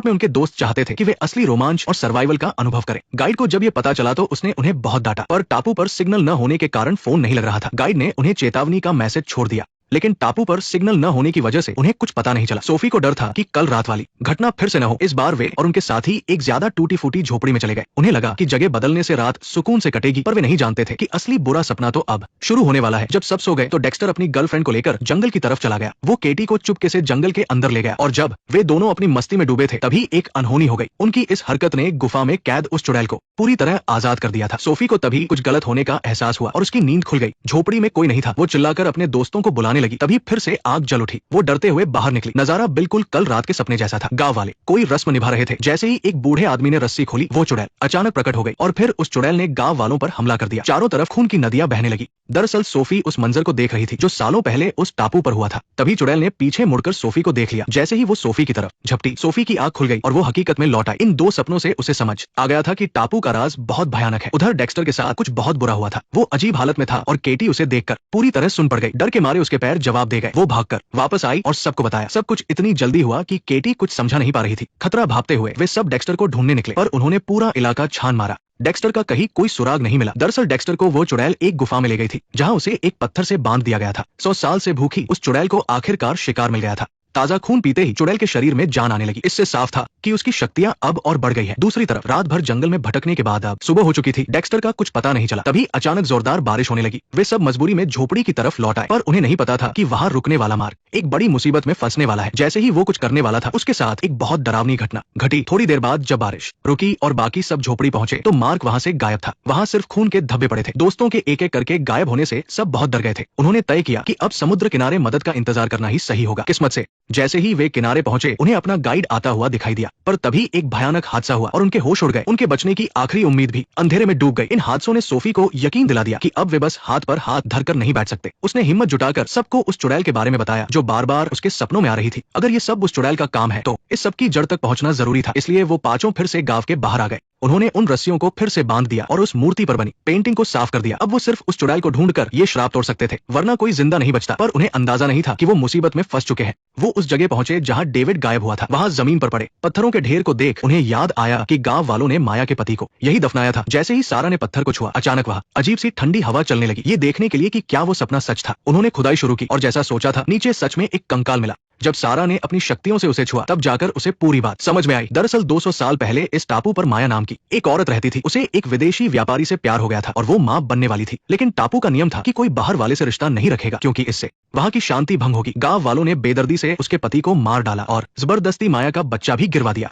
में उनके दोस्त चाहते थे कि वे असली रोमांच और सर्वाइवल का अनुभव करें। गाइड को जब ये पता चला तो उसने उन्हें बहुत डांटा, पर टापू पर सिग्नल न होने के कारण फोन नहीं लग रहा था। गाइड ने उन्हें चेतावनी का मैसेज छोड़ दिया, लेकिन टापू पर सिग्नल न होने की वजह से उन्हें कुछ पता नहीं चला। सोफी को डर था कि कल रात वाली घटना फिर से न हो। इस बार वे और उनके साथी एक ज्यादा टूटी फूटी झोपड़ी में चले गए। उन्हें लगा कि जगह बदलने से रात सुकून से कटेगी, पर वे नहीं जानते थे कि असली बुरा सपना तो अब शुरू होने वाला है। जब सब सो गए तो डेक्स्टर अपनी गर्लफ्रेंड को लेकर जंगल की तरफ चला गया। वो केटी को चुपके से जंगल के अंदर ले गया और जब वे दोनों अपनी मस्ती में डूबे थे तभी एक अनहोनी हो गई। उनकी इस हरकत ने गुफा में कैद उस चुड़ैल को पूरी तरह आजाद कर दिया था। सोफी को तभी कुछ गलत होने का एहसास हुआ और उसकी नींद खुल गई। झोपड़ी में कोई नहीं था। वो चिल्लाकर अपने दोस्तों को बुलाने लगी, तभी फिर से आग जल उठी। वो डरते हुए बाहर निकली। नजारा बिल्कुल कल रात के सपने जैसा था। गांव वाले कोई रस्म निभा रहे थे। जैसे ही एक बूढ़े आदमी ने रस्सी खोली, वो चुड़ैल अचानक प्रकट हो गई और फिर उस चुड़ैल ने गांव वालों पर हमला कर दिया। चारों तरफ खून की नदियां बहने लगी। दरअसल सोफी उस मंजर को देख रही थी जो सालों पहले उस टापू पर हुआ था। तभी चुड़ैल ने पीछे मुड़कर सोफी को देख लिया। जैसे ही वो सोफी की तरफ झपटी, सोफी की आंख खुल गई और वो हकीकत में लौट आई। इन दो सपनों से उसे समझ आ गया था कि टापू का राज बहुत भयानक है। उधर डेक्स्टर के साथ कुछ बहुत बुरा हुआ था। वो अजीब हालत में था और केटी उसे देखकर पूरी तरह सुन पड़ गई। डर के मारे उसके पैर जवाब दे गए। वो भागकर वापस आई और सबको बताया। सब कुछ इतनी जल्दी हुआ कि केटी कुछ समझा नहीं पा रही थी। खतरा भापते हुए वे सब डेक्स्टर को ढूंढने निकले, पर उन्होंने पूरा इलाका छान मारा। डेक्स्टर का कहीं कोई सुराग नहीं मिला। दरअसल डेक्स्टर को वो चुड़ैल एक गुफा में ले गई थी, जहां उसे एक पत्थर से बांध दिया गया था। 100 साल से भूखी उस चुड़ैल को आखिरकार शिकार मिल गया था। ताजा खून पीते ही चुड़ैल के शरीर में जान आने लगी। इससे साफ था कि उसकी शक्तियां अब और बढ़ गई है। दूसरी तरफ रात भर जंगल में भटकने के बाद अब सुबह हो चुकी थी। डेक्स्टर का कुछ पता नहीं चला। तभी अचानक जोरदार बारिश होने लगी। वे सब मजबूरी में झोपड़ी की तरफ लौट आए, पर उन्हें नहीं पता था कि वहां रुकने वाला मार्ग एक बड़ी मुसीबत में फंसने वाला है। जैसे ही वो कुछ करने वाला था, उसके साथ एक बहुत डरावनी घटना घटी। थोड़ी देर बाद जब बारिश रुकी और बाकी सब झोपड़ी पहुंचे तो मार्क वहां से गायब था। वहां सिर्फ खून के धब्बे पड़े थे। दोस्तों के एक एक करके गायब होने से सब बहुत डर गए थे। उन्होंने तय किया कि अब समुद्र किनारे मदद का इंतजार करना ही सही होगा। किस्मत से जैसे ही वे किनारे पहुंचे, उन्हें अपना गाइड आता हुआ दिखाई दिया, पर तभी एक भयानक हादसा हुआ और उनके होश उड़ गए। उनके बचने की आखिरी उम्मीद भी अंधेरे में डूब गई। इन हादसों ने सोफी को यकीन दिला दिया कि अब वे बस हाथ पर हाथ धरकर नहीं बैठ सकते। उसने हिम्मत जुटाकर सबको उस चुड़ैल के बारे में बताया जो बार बार उसके सपनों में आ रही थी। अगर ये सब उस चुड़ैल का काम है तो इस सब की जड़ तक पहुंचना जरूरी था। इसलिए वो पांचों फिर से गांव के बाहर आ गए। उन्होंने उन रस्सियों को फिर से बांध दिया और उस मूर्ति पर बनी पेंटिंग को साफ कर दिया। अब वो सिर्फ उस चुड़ैल को ढूंढकर ये श्राप तोड़ सकते थे, वरना कोई जिंदा नहीं बचता। पर उन्हें अंदाजा नहीं था कि वो मुसीबत में फंस चुके हैं। वो उस जगह पहुंचे जहां डेविड गायब हुआ था। वहां जमीन पर पड़े पत्थरों के ढेर को देख उन्हें याद आया कि गांव वालों ने माया के पति को यही दफनाया था। जैसे ही सारा ने पत्थर को छुआ, अचानक वहां अजीब सी ठंडी हवा चलने लगी। ये देखने के लिए कि क्या वो सपना सच था। उन्होंने खुदाई शुरू की और जैसा सोचा था, नीचे सच में एक कंकाल मिला। जब सारा ने अपनी शक्तियों से उसे छुआ, तब जाकर उसे पूरी बात समझ में आई। दरअसल 200 साल पहले इस टापू पर माया नाम की एक औरत रहती थी। उसे एक विदेशी व्यापारी से प्यार हो गया था और वो मां बनने वाली थी। लेकिन टापू का नियम था कि कोई बाहर वाले से रिश्ता नहीं रखेगा, क्योंकि इससे वहां की शांति भंग होगी। गांव वालों ने बेदर्दी से उसके पति को मार डाला और जबरदस्ती माया का बच्चा भी गिरवा दिया।